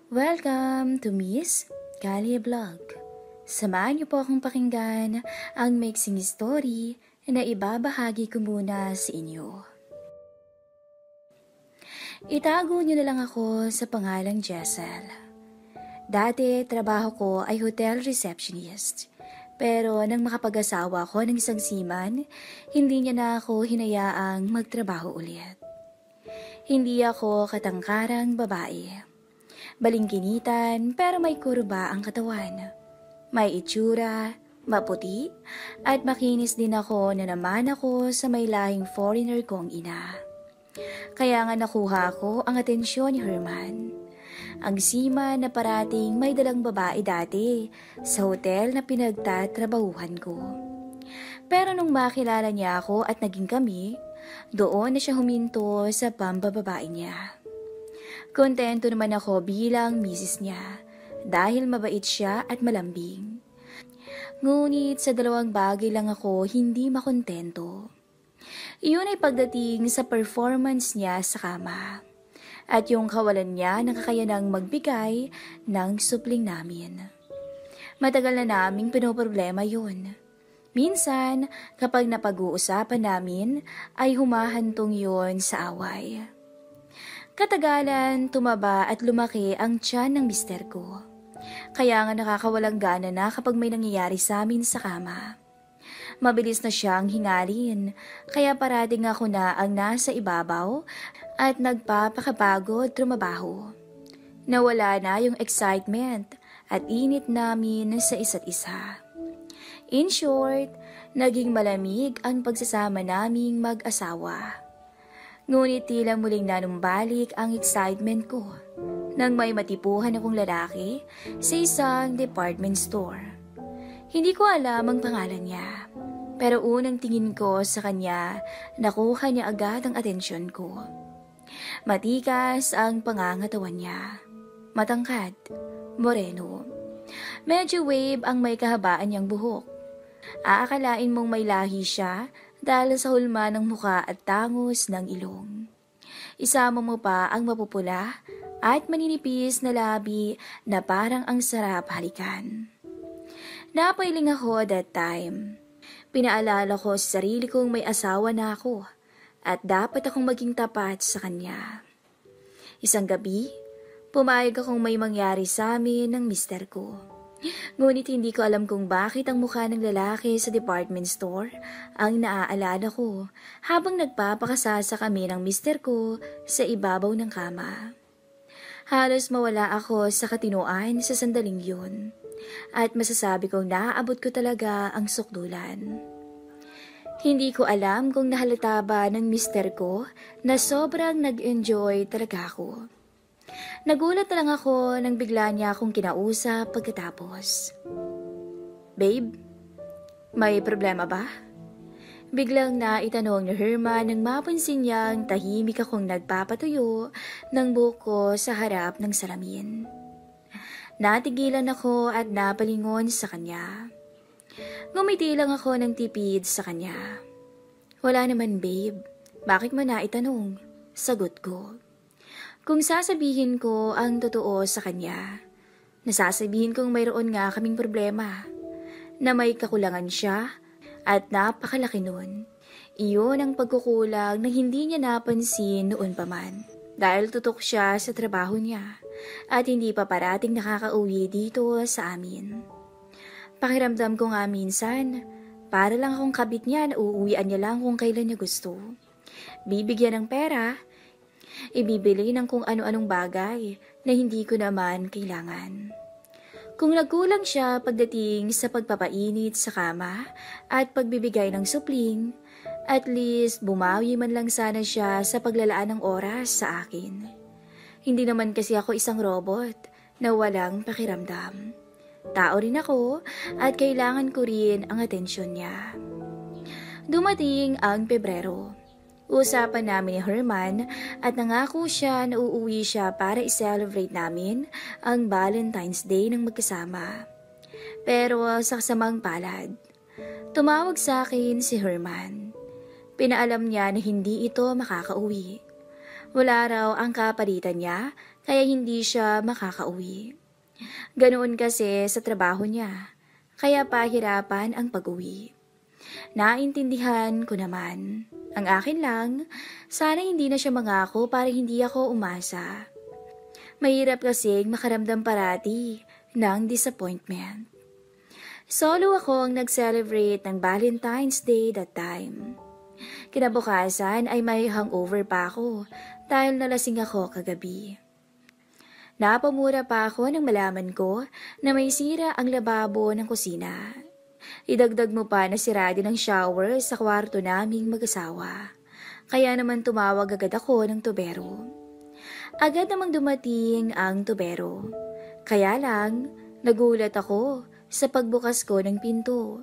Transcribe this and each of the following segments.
Welcome to Miss Kali Vlog. Samahan niyo po akong pakinggan ang mixing story na ibabahagi ko muna sa inyo. Itago niyo na lang ako sa pangalang Jessel. Dati, trabaho ko ay hotel receptionist. Pero nang makapag-asawa ko ng isang seaman, hindi niya na ako hinayaang magtrabaho ulit. Hindi ako katangkarang babae. Balingkinitan pero may kurba ang katawan. May itsura, maputi, at makinis din ako na naman ako sa may lahing foreigner kong ina. Kaya nga nakuha ko ang atensyon ni Herman. Ang seaman na parating may dalang babae dati sa hotel na pinagtatrabahuhan ko. Pero nung makilala niya ako at naging kami, doon na siya huminto sa pambababae niya. Kontento naman ako bilang misis niya dahil mabait siya at malambing. Ngunit sa dalawang bagay lang ako hindi makontento. Iyon ay pagdating sa performance niya sa kama at yung kawalan niya ng kakayanang magbigay ng supling namin. Matagal na naming pinoproblema yun. Minsan, kapag napag-uusapan namin, ay humahantong yun sa away. Katagalan, tumaba at lumaki ang tiyan ng mister ko. Kaya nga nakakawalang gana na kapag may nangyayari sa amin sa kama. Mabilis na siyang hingalin, kaya parating ako na ang nasa ibabaw at nagpapakapagod trumabaho. Nawala na yung excitement at init namin sa isa't isa. In short, naging malamig ang pagsasama naming mag-asawa. Ngunit tila muling nanumbalik ang excitement ko nang may matipuhan akong lalaki sa isang department store. Hindi ko alam ang pangalan niya, pero unang tingin ko sa kanya, nakuha niya agad ang atensyon ko. Matikas ang pangangatawan niya. Matangkad, moreno. Medyo wave ang may kahabaan niyang buhok. Aakalain mong may lahi siya dahil sa hulma ng muka at tangos ng ilong. Isama mo pa ang mapupula at maninipis na labi na parang ang sarap halikan. Napailing ako that time. Pinaalala ko sa sarili kong may asawa na ako at dapat akong maging tapat sa kanya. Isang gabi, pumayag akong may mangyari sa amin ng mister ko. Ngunit hindi ko alam kung bakit ang mukha ng lalaki sa department store ang naaalala ko habang nagpapakasasa kami ng mister ko sa ibabaw ng kama. Halos mawala ako sa katinoan sa sandaling yun. At masasabi kong naaabot ko talaga ang sukdulan. Hindi ko alam kung nahalata ba ng mister ko na sobrang nag-enjoy talaga ako. Nagulat na lang ako nang bigla niya akong kinausap pagkatapos. Babe, may problema ba? Biglang naitanong ni Herman nang mapansin niyang tahimik akong nagpapatuyo ng buko sa harap ng salamin. Natigilan ako at napalingon sa kanya. Ngumiti lang ako ng tipid sa kanya. Wala naman babe, bakit mo naitanong? Sagot ko. Kung sasabihin ko ang totoo sa kanya, nasasabihin kong mayroon nga kaming problema, na may kakulangan siya at napakalaki nun. Iyon ang pagkukulang na hindi niya napansin noon pa man. Dahil tutok siya sa trabaho niya at hindi pa parating nakakauwi dito sa amin. Pakiramdam ko nga minsan, para lang akong kabit niya na uuwian niya lang kung kailan niya gusto. Bibigyan ng pera, ibibili ng kung ano-anong bagay na hindi ko naman kailangan. Kung nagkulang siya pagdating sa pagpapainit sa kama at pagbibigay ng supling, at least bumawi man lang sana siya sa paglalaan ng oras sa akin. Hindi naman kasi ako isang robot na walang pakiramdam. Tao rin ako at kailangan ko rin ang atensyon niya. Dumating ang Pebrero. Usapan namin ni Herman at nangako siya na uuwi siya para i-celebrate namin ang Valentine's Day ng magkasama. Pero sa kasamang palad, tumawag sa akin si Herman. Pinaalam niya na hindi ito makakauwi. Wala raw ang kapalitan niya, kaya hindi siya makakauwi. Ganoon kasi sa trabaho niya, kaya pahirapan ang pag-uwi. Naintindihan ko naman. Ang akin lang, sana hindi na siya mangako para hindi ako umasa. Mahirap kasing makaramdam parati ng disappointment. Solo ako ang nag-celebrate ng Valentine's Day that time. Kinabukasan ay may hangover pa ako dahil nalasing ako kagabi. Napamura pa ako nang malaman ko na may sira ang lababo ng kusina. Idagdag mo pa na sira din ang shower sa kwarto naming mag-asawa. Kaya naman tumawag agad ako ng tubero. Agad namang dumating ang tubero. Kaya lang, nagulat ako sa pagbukas ko ng pinto.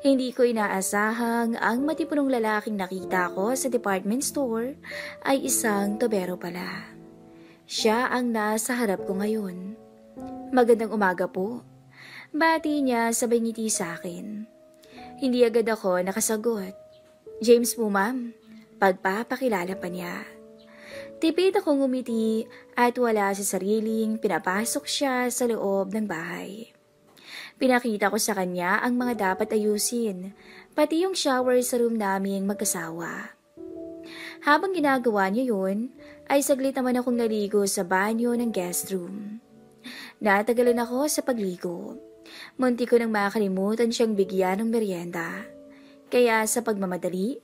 Hindi ko inaasahang ang matipunong lalaking nakita ko sa department store ay isang tubero pala. Siya ang nasa harap ko ngayon. Magandang umaga po. Bati niya sabay ngiti sa akin. Hindi agad ako nakasagot. James po ma'am, pagpapakilala pa niya. Tipid akong ngumiti at wala sa sariling pinapasok siya sa loob ng bahay. Pinakita ko sa kanya ang mga dapat ayusin, pati yung shower sa room naming mag-asawa. Habang ginagawa niya yun, ay saglit naman akong naligo sa banyo ng guest room. Natagalan ako sa pagligo. Munti ko nang makalimutan siyang bigyan ng merienda. Kaya sa pagmamadali,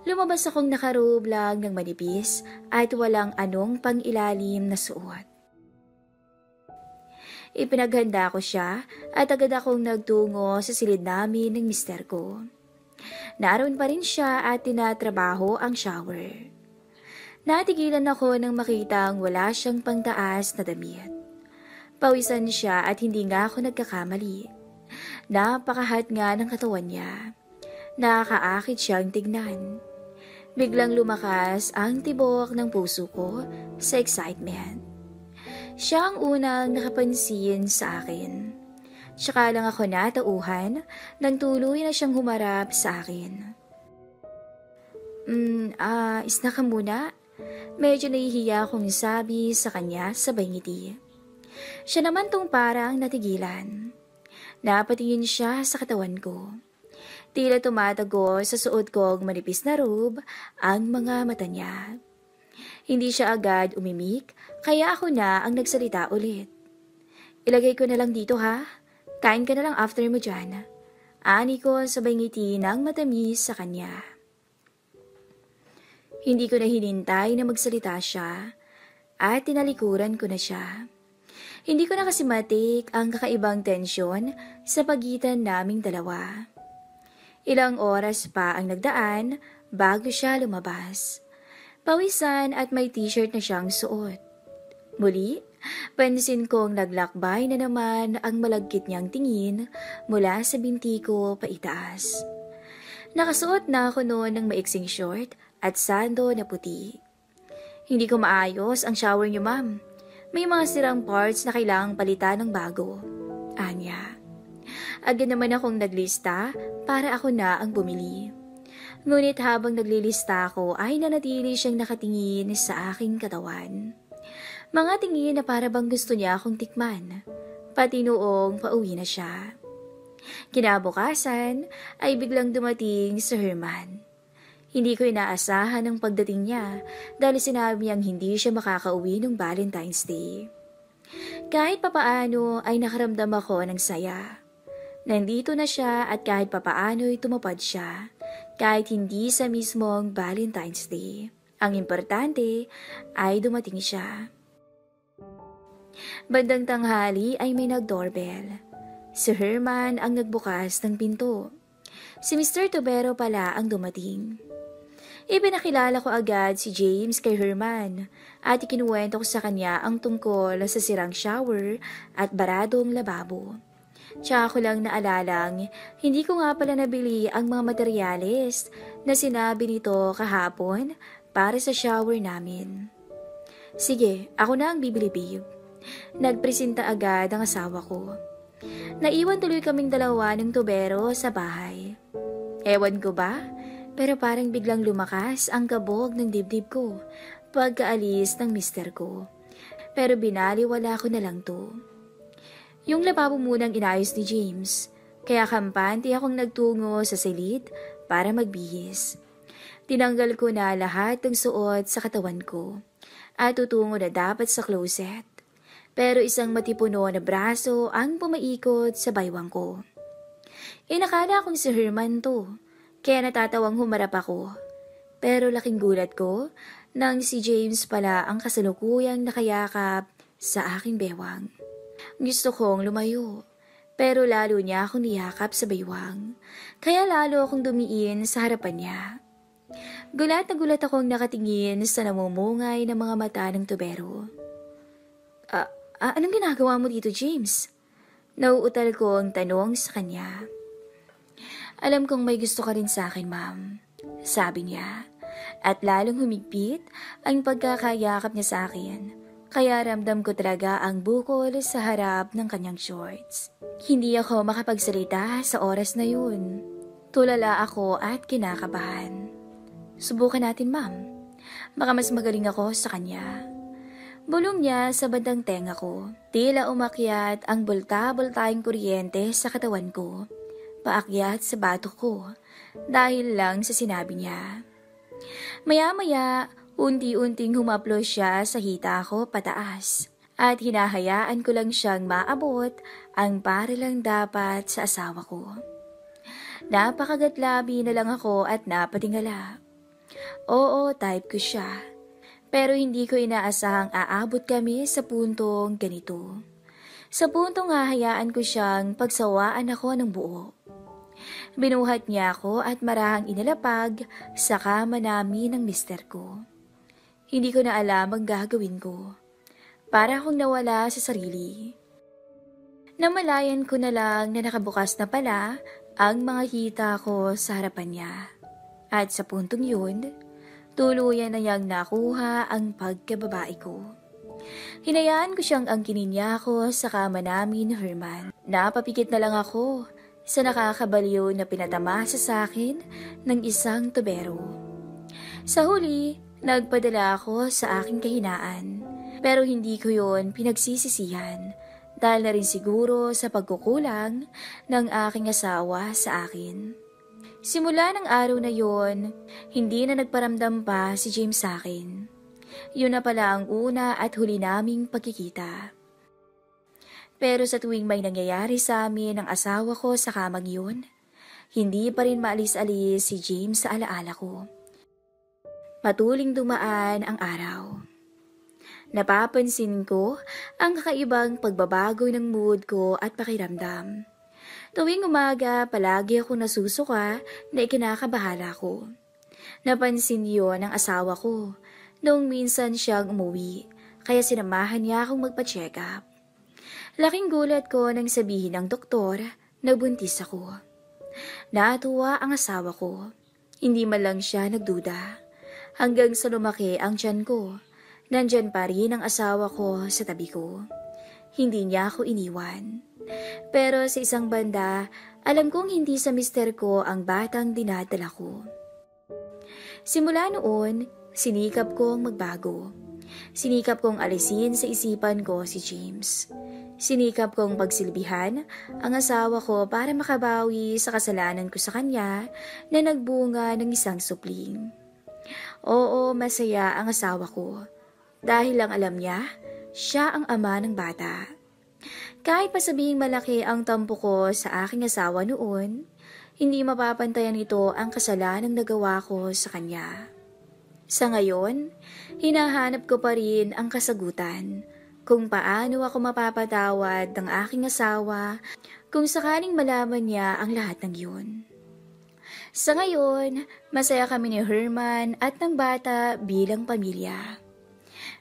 lumabas akong nakarobe lang ng manipis at walang anong pang-ilalim na suot. Ipinaghanda ko siya at agad akong nagtungo sa silid namin ng mister ko. Naroon pa rin siya at tinatrabaho ang shower. Natigilan ako nang makitang wala siyang pangtaas na damit. Pawisan siya at hindi nga ako nagkakamali. Napakahat nga ng katawan niya. Nakakaakit siyang tignan. Biglang lumakas ang tibok ng puso ko sa excitement. Siya ang unang nakapansin sa akin. Tsaka lang ako natauhan nang tuloy na siyang humarap sa akin. Isna ka muna? Medyo nahihiya akong sabi sa kanya sabay ngiti. Siya naman tong parang natigilan. Napatingin siya sa katawan ko. Tila tumatago sa suot kong manipis na robe ang mga mata niya. Hindi siya agad umimik, kaya ako na ang nagsalita ulit. Ilagay ko na lang dito ha. Kain ka na lang after mo dyan. Ani ko sabay ngiti ng matamis sa kanya. Hindi ko na hinintay na magsalita siya at tinalikuran ko na siya. Hindi ko na kasi matik ang kakaibang tensyon sa pagitan naming dalawa. Ilang oras pa ang nagdaan bago siya lumabas. Pawisan at may t-shirt na siyang suot. Muli, pansin kong naglakbay na naman ang malagkit niyang tingin mula sa binti ko paitaas. Nakasuot na ako noon ng maiksing short at sando na puti. Hindi ko maayos ang shower niyo, ma'am. May mga sirang parts na kailangang palitan ng bago. Anya. Agad naman akong naglista para ako na ang bumili. Ngunit habang naglilista ako ay nanatili siyang nakatingin sa aking katawan. Mga tingin na para bang gusto niya akong tikman. Pati noong pauwi na siya. Kinabukasan ay biglang dumating si Herman. Hindi ko inaasahan ang pagdating niya dahil sinabi niyang hindi siya makakauwi ng Valentine's Day. Kahit papaano ay nakaramdam ako ng saya. Nandito na siya at kahit papaano'y tumupad siya, kahit hindi sa mismong Valentine's Day. Ang importante ay dumating siya. Bandang tanghali ay may nag-doorbell. Si Herman ang nagbukas ng pinto. Si Mr. Tubero pala ang dumating. Ipinakilala ko agad si James kay Herman at ikinuwento ko sa kanya ang tungkol sa sirang shower at baradong lababo. Tsaka ko lang naalalang, hindi ko nga pala nabili ang mga materyales na sinabi nito kahapon para sa shower namin. Sige, ako na ang bibili, babe. Nagpresenta agad ang asawa ko. Naiwan tuloy kaming dalawa ng tubero sa bahay. Ewan ko ba, pero parang biglang lumakas ang kabog ng dibdib ko pagkaalis ng mister ko. Pero binaliwala ko na lang to. Yung lababo munang inayos ni James, kaya kampante akong nagtungo sa silid para magbihis. Tinanggal ko na lahat ng suot sa katawan ko at tutungo na dapat sa closet. Pero isang matipuno na braso ang pumaikot sa baywang ko. Nakala kong si Herman to, kaya natatawang humarap ako. Pero laking gulat ko nang si James pala ang kasalukuyang nakayakap sa aking bewang. Gusto kong lumayo, pero lalo niya akong niyakap sa baywang, kaya lalo akong dumiin sa harapan niya. Gulat na gulat akong nakatingin sa namumungay ng mga mata ng tubero. Anong ginagawa mo dito, James? Nauutal ko ang tanong sa kanya. Alam kong may gusto ka rin sa akin, ma'am, sabi niya. At lalong humigpit ang pagkakayakap niya sa akin. Kaya ramdam ko talaga ang bukol sa harap ng kanyang shorts. Hindi ako makapagsalita sa oras na yun. Tulala ako at kinakabahan. Subukan natin, ma'am. Baka mas magaling ako sa kanya. Bulong niya sa bandang tenga ko. Tila umakyat ang bulta-bultayong kuryente sa katawan ko. Paakyat sa batok ko dahil lang sa sinabi niya. Maya-maya, unti-unting humaplo siya sa hita ko pataas at hinahayaan ko lang siyang maabot ang para lang dapat sa asawa ko. Napakagatlabi na lang ako at napatingala. Oo, type ko siya. Pero hindi ko inaasahang aabot kami sa puntong ganito. Sa puntong hahayaan ko siyang pagsawaan ako ng buo. Binuhat niya ako at marahang inalapag sa kama namin ng mister ko. Hindi ko na alam ang gagawin ko. Para akong nawala sa sarili. Namalayan ko na lang na nakabukas na pala ang mga hita ko sa harapan niya. At sa puntong yun, tuluyan na niyang nakuha ang pagkababae ko. Hinayaan ko siyang angkinin niya ako sa kama namin ni Herman. Napapikit na lang ako sa nakakabaliw na pinatamasa sa akin ng isang tubero. Sa huli, nagpadala ako sa aking kahinaan. Pero hindi ko yon pinagsisisihan dahil na rin siguro sa pagkukulang ng aking asawa sa akin. Simula ng araw na yon, hindi na nagparamdam pa si James sa akin. Yun na pala ang una at huli naming pagkikita. Pero sa tuwing may nangyayari sa amin ng asawa ko sa kamang yun, hindi pa rin maalis-alis si James sa alaala ko. Patuling dumaan ang araw. Napapansin ko ang kakaibang pagbabago ng mood ko at pakiramdam. Tuwing umaga, palagi ako nasusuka na ikinakabahala ko. Napansin yon ng asawa ko noong minsan siyang umuwi, kaya sinamahan niya akong magpa-check up. Laking gulat ko nang sabihin ng doktor na buntis ako. Natuwa ang asawa ko. Hindi man lang siya nagduda. Hanggang sa lumaki ang tiyan ko, nandyan pa rin ang asawa ko sa tabi ko. Hindi niya ako iniwan. Pero sa isang banda, alam kong hindi sa mister ko ang batang dinadala ko. Simula noon, sinikap kong magbago. Sinikap kong alisin sa isipan ko si James. Sinikap kong pagsilbihan ang asawa ko para makabawi sa kasalanan ko sa kanya na nagbunga ng isang supling. Oo, masaya ang asawa ko. Dahil lang alam niya, siya ang ama ng bata. Kahit pa sabihing malaki ang tampo ko sa aking asawa noon, hindi mapapantayan ito ang kasalanang nagawa ko sa kanya. Sa ngayon, hinahanap ko pa rin ang kasagutan kung paano ako mapapatawad ng aking asawa kung sakaling malaman niya ang lahat ng yun. Sa ngayon, masaya kami ni Herman at ng bata bilang pamilya.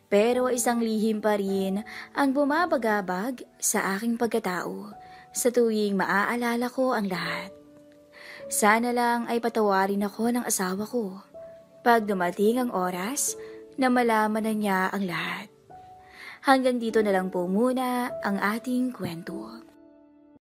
Pero isang lihim pa rin ang bumabagabag sa aking pagkatao sa tuwing maaalala ko ang lahat. Sana lang ay patawarin ako ng asawa ko pag dumating ang oras na malaman na niya ang lahat. Hanggang dito na lang po muna ang ating kwento.